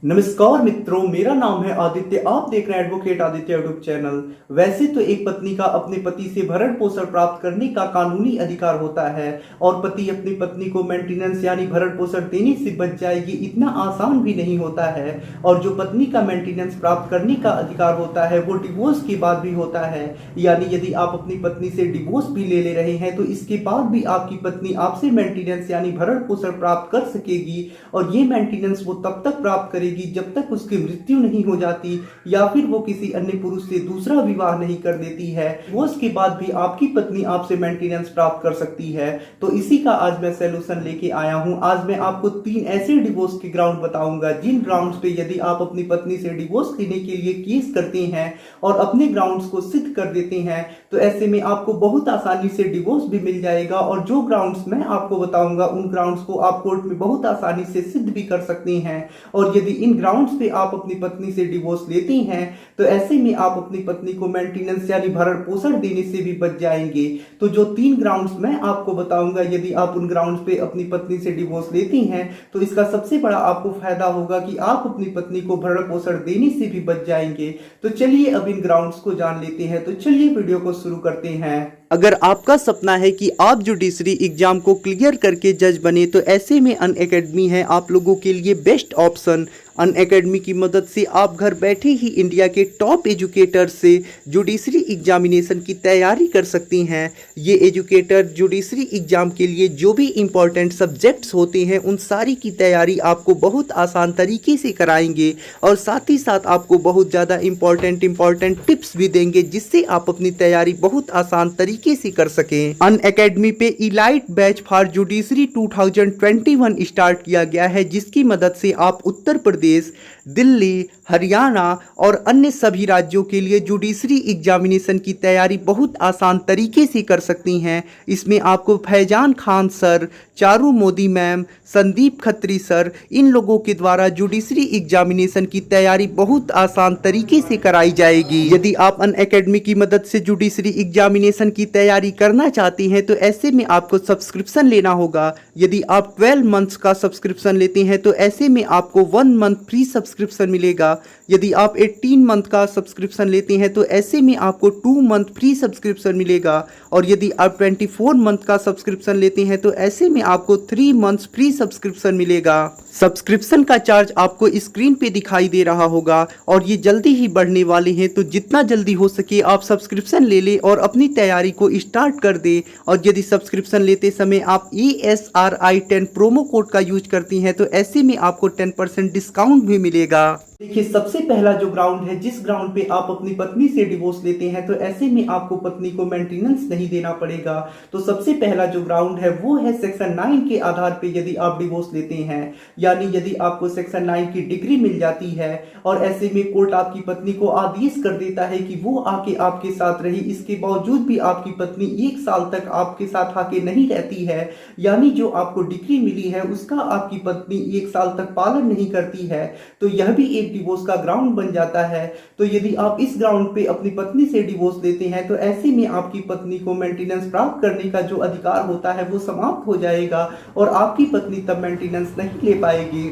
नमस्कार मित्रों, मेरा नाम है आदित्य। आप देख रहे हैं एडवोकेट आदित्य यूट्यूब चैनल। वैसे तो एक पत्नी का अपने पति से भरण पोषण प्राप्त करने का कानूनी अधिकार होता है और पति अपनी पत्नी को मेंटेनेंस यानी भरण पोषण देने से बच जाए, ये इतना आसान भी नहीं होता है। और जो पत्नी का मेंटेनेंस प्राप्त करने का अधिकार होता है वो डिवोर्स के बाद भी होता है। यानी यदि आप अपनी पत्नी से डिवोर्स भी ले रहे हैं तो इसके बाद भी आपकी पत्नी आपसे मेंटेनेंस यानी भरण पोषण प्राप्त कर सकेगी। और ये मेंटेनेंस वो तब तक प्राप्त करेगी जब तक उसकी मृत्यु नहीं हो जाती या फिर वो किसी अन्य पुरुष से दूसरा विवाह नहीं कर देती है। डिवोर्स के बाद भी आपकी पत्नी आपसे मेंटेनेंस प्राप्त कर सकती है। तो इसी का आज मैं सॉल्यूशन लेके आया हूं। आज मैं आपको 3 ऐसे डिवोर्स के ग्राउंड बताऊंगा जिन ग्राउंड्स पे यदि आप अपनी पत्नी से डिवोर्स लेने के लिए केस करते हैं और अपने ग्राउंड्स को सिद्ध कर देते हैं तो ऐसे में आपको बहुत आसानी से डिवोर्स भी मिल जाएगा। और जो ग्राउंड्स मैं आपको बताऊंगा उन ग्राउंड्स को आप कोर्ट में बहुत आसानी से सिद्ध भी कर सकते हैं। और यदि इन ग्राउंड्स पे आप अपनी पत्नी से डिवोर्स लेते हैं तो ऐसे में आप अपनी पत्नी को मेंटेनेंस यानी भरण पोषण देने से भी बच जाएंगे। तो जो 3 ग्राउंड्स मैं आपको बताऊंगा, यदि आप उन ग्राउंड्स पे अपनी पत्नी से डिवोर्स लेती हैं तो इसका सबसे बड़ा आपको फायदा होगा कि आप अपनी पत्नी को भरण पोषण देने से भी बच जाएंगे। तो चलिए अब इन ग्राउंड्स को जान लेते हैं। तो चलिए वीडियो को शुरू करते हैं। अगर आपका सपना है कि आप जुडिशरी एग्जाम को क्लियर करके जज बने तो ऐसे में अनअकैडमी है आप लोगों के लिए बेस्ट ऑप्शन। अनअकैडमी की मदद से आप घर बैठे ही इंडिया के टॉप एजुकेटर से जुडिशरी एग्जामिनेशन की तैयारी कर सकती हैं। ये एजुकेटर जुडिशरी एग्जाम के लिए जो भी इम्पोर्टेंट सब्जेक्ट्स होते हैं उन सारी की तैयारी आपको बहुत आसान तरीके से कराएंगे और साथ ही साथ आपको बहुत ज़्यादा इम्पोर्टेंट टिप्स भी देंगे जिससे आप अपनी तैयारी बहुत आसान तरीके से कर सकें। अनअकैडमी पे elite batch for judiciary 2021 start किया गया है जिसकी मदद से आप उत्तर प्रदेश, दिल्ली, हरियाणा और अन्य सभी राज्यों के लिए जुडिशरी एग्जामिनेशन की तैयारी बहुत आसान तरीके से कर सकती हैं। इसमें आपको Faizan Khan sir, Charu Modi ma'am, Sandeep Khatri sir, इन लोगों के द्वारा जुडिशरी एग्जामिनेशन की तैयारी बहुत आसान तरीके से कराई जाएगी। यदि आप अनअकैडमी की मदद से जुडिशरी एग्जामिनेशन की तैयारी करना चाहती हैं तो ऐसे में आपको सब्सक्रिप्शन लेना होगा। यदि आप 12 मंथ्स का सब्सक्रिप्शन लेते हैं तो ऐसे में आपको 1 मंथ फ्री सब्सक्रिप्शन मिलेगा। यदि आप 18 मंथ का सब्सक्रिप्शन लेते हैं तो ऐसे में आपको 2 मंथ फ्री सब्सक्रिप्शन मिलेगा। और यदि आप 24 मंथ का सब्सक्रिप्शन लेते हैं तो ऐसे में आपको 3 मंथ्स फ्री सब्सक्रिप्शन मिलेगा। सब्सक्रिप्शन का चार्ज आपको स्क्रीन पे दिखाई दे रहा होगा और ये जल्दी ही बढ़ने वाले हैं, तो जितना जल्दी हो सके आप सब्सक्रिप्शन ले लें और अपनी तैयारी को स्टार्ट कर दें। और यदि सब्सक्रिप्शन लेते समय आप ESRI10 प्रोमो कोड का यूज करती हैं तो ऐसे में आपको 10% डिस्काउंट भी मिलेगा। देखिए, सबसे पहला जो ग्राउंड है, जिस ग्राउंड पे आप अपनी पत्नी से डिवोर्स लेते हैं तो ऐसे में आपको पत्नी को मेंटेनेंस नहीं देना पड़ेगा। तो सबसे पहला जो ग्राउंड है वो है सेक्शन 9 के आधार पे यदि आप डिवोर्स लेते हैं, यानी यदि आपको सेक्शन 9 की डिग्री मिल जाती है और ऐसे में कोर्ट आपकी पत्नी को आदेश कर देता है कि वो आके आपके साथ रही, इसके बावजूद भी आपकी पत्नी 1 साल तक आपके साथ आके नहीं रहती है, यानी जो आपको डिग्री मिली है उसका आपकी पत्नी 1 साल तक पालन नहीं करती है, तो यह भी एक डिवोर्स का ग्राउंड बन जाता है। तो यदि आप इस ग्राउंड पे अपनी पत्नी से डिवोर्स लेते हैं तो ऐसे में आपकी पत्नी को मेंटेनेंस प्राप्त करने का जो अधिकार होता है वो समाप्त हो जाएगा और आपकी पत्नी तब मेंटेनेंस नहीं ले पाएगी।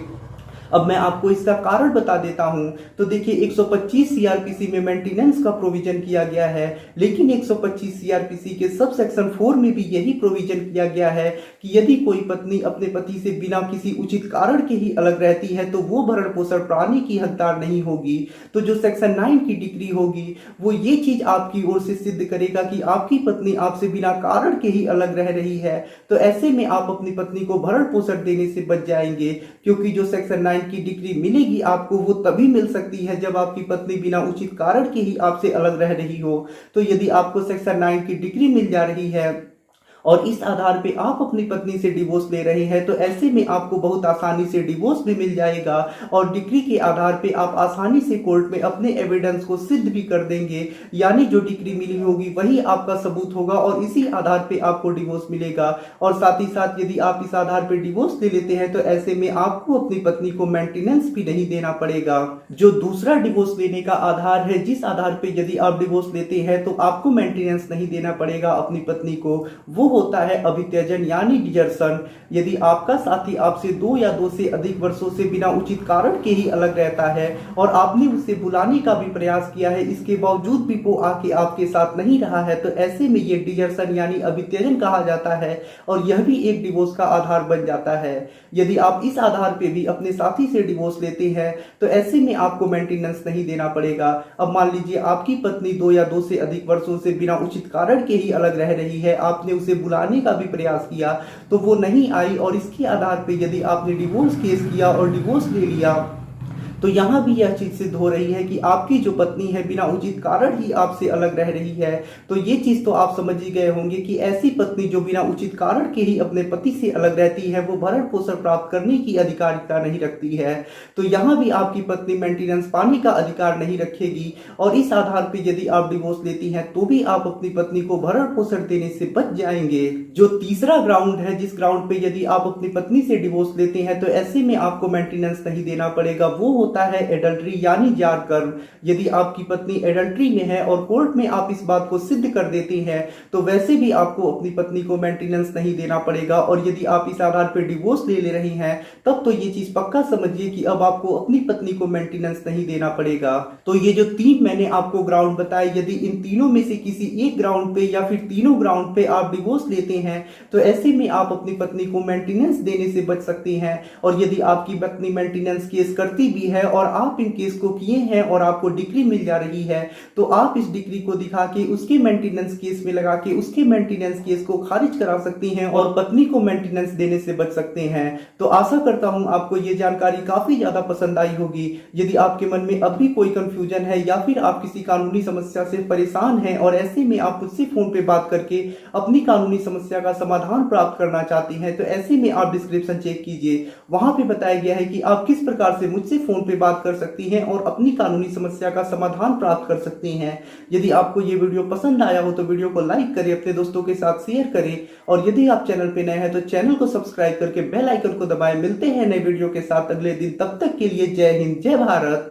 अब मैं आपको इसका कारण बता देता हूं। तो देखिए, 125 सीआरपीसी में मेंटेनेंस का प्रोविजन किया गया है, लेकिन 125 सीआरपीसी के सब सेक्शन 4 में भी यही प्रोविजन किया गया है कि यदि कोई पत्नी अपने पति से बिना किसी उचित कारण के ही अलग रहती है तो वो भरण पोषण पाने की हकदार नहीं होगी। तो जो सेक्शन 9 की डिग्री होगी वो ये चीज आपकी ओर से सिद्ध करेगा कि आपकी पत्नी आपसे बिना कारण के ही अलग रह रही है। तो ऐसे में आप अपनी पत्नी को भरण पोषण देने से बच जाएंगे, क्योंकि जो सेक्शन 9 की डिग्री मिलेगी आपको वो तभी मिल सकती है जब आपकी पत्नी बिना उचित कारण के ही आपसे अलग रह रही हो। तो यदि आपको सेक्शन 9 की डिग्री मिल जा रही है और इस आधार पे आप अपनी पत्नी से डिवोर्स ले रहे हैं तो ऐसे में आपको बहुत आसानी से डिवोर्स भी मिल जाएगा और डिग्री के आधार पे आप आसानी से कोर्ट में अपने एविडेंस को सिद्ध भी कर देंगे, यानी जो डिग्री मिली होगी वही आपका सबूत होगा और इसी आधार पे आपको डिवोर्स मिलेगा। और साथ ही साथ यदि आप इस आधार पे डिवोर्स ले लेते हैं तो ऐसे में आपको अपनी पत्नी को मेंटेनेंस भी नहीं देना पड़ेगा। जो दूसरा डिवोर्स लेने का आधार है, जिस आधार पे यदि आप डिवोर्स लेते हैं तो आपको मेंटेनेंस नहीं देना पड़ेगा अपनी पत्नी को, वो होता है अभित्यजन यानी डिजर्शन। यदि आपका साथी आपसे 2 या 2 से अधिक वर्षों से बिना उचित कारण के ही अलग रहता है और आपने उसे बुलाने का भी प्रयास किया है, इसके बावजूद भी वो आके आपके साथ नहीं रहा है, तो ऐसे में ये डिजर्शन यानी अभित्यजन कहा जाता है और यह भी एक डिवोर्स का आधार बन जाता है। यदि आप इस आधार पे भी अपने साथी से डिवोर्स लेते हैं तो ऐसे में आपको मेंटेनेंस नहीं देना पड़ेगा। अब मान लीजिए आपकी पत्नी 2 या 2 से अधिक वर्षों से बिना उचित कारण के ही अलग रह रही है, आपने उसे बुलाने का भी प्रयास किया तो वो नहीं आई और इसके आधार पे यदि आपने डिवोर्स केस किया और डिवोर्स ले लिया तो यहाँ भी यह चीज सिद्ध हो रही है कि आपकी जो पत्नी है बिना उचित कारण ही आपसे अलग रह रही है। तो ये चीज तो आप समझ ही गए होंगे कि ऐसी पत्नी जो बिना उचित कारण के ही अपने पति से अलग रहती है वो भरण पोषण प्राप्त करने की अधिकारिता नहीं रखती है। तो यहाँ भी आपकी पत्नी मेंटेनेंस पाने का अधिकार नहीं रखेगी और इस आधार पर यदि आप डिवोर्स लेती हैं तो भी आप अपनी पत्नी को भरण पोषण देने से बच जाएंगे। जो तीसरा ग्राउंड है, जिस ग्राउंड पे यदि आप अपनी पत्नी से डिवोर्स लेते हैं तो ऐसे में आपको मेंटेनेंस नहीं देना पड़ेगा, वो होता है एडल्ट्री यानी जार कर्म। यदि आपकी पत्नी एडल्ट्री में है और कोर्ट में आप इस बात को सिद्ध कर देते हैं तो वैसे भी आपको अपनी पत्नी को मेंटेनेंस नहीं देना पड़ेगा। और यदि आप इस आधार पर डिवोर्स ले रही हैं तब तो ये चीज पक्का समझिए कि अब आपको अपनी पत्नी को मेंटेनेंस नहीं देना पड़ेगा। तो ये जो 3 मैंने आपको ग्राउंड बताए, यदि इन तीनों में से किसी एक ग्राउंड पे या फिर तीनों ग्राउंड पे आप डिवोर्स लेते हैं तो ऐसे में आप अपनी पत्नी को मेंटेनेंस देने से बच सकती हैं। और यदि आपकी पत्नी मेंटेनेंस केस करती भी है और आप इन केस को किए हैं और आपको डिग्री मिल जा रही है तो आप इस डिग्री को दिखा के उसके मेंटेनेंस केस में लगा के उसके मेंटेनेंस केस को खारिज करा सकती हैं और पत्नी को मेंटेनेंस देने से बच सकते हैं। तो आशा करता हूं आपको ये जानकारी काफी ज्यादा पसंद आई होगी। यदि आपके मन में अब भी कोई कंफ्यूजन है या फिर आप किसी कानूनी समस्या से परेशान हैं और ऐसे में आप मुझसे फोन पे बात करके अपनी कानूनी समस्या का समाधान प्राप्त करना चाहती हैं तो ऐसे में आप डिस्क्रिप्शन चेक कीजिए, वहां पे बताया गया है कि आप किस प्रकार से मुझसे फोन पे बात कर सकती हैं और अपनी कानूनी समस्या का समाधान प्राप्त कर सकती हैं। यदि आपको ये वीडियो पसंद आया हो तो वीडियो को लाइक करें, अपने दोस्तों के साथ शेयर करें और यदि आप चैनल पे नए हैं तो चैनल को सब्सक्राइब करके बेल आइकन को दबाएं। मिलते हैं नए वीडियो के साथ अगले दिन, तब तक के लिए जय हिंद, जय भारत।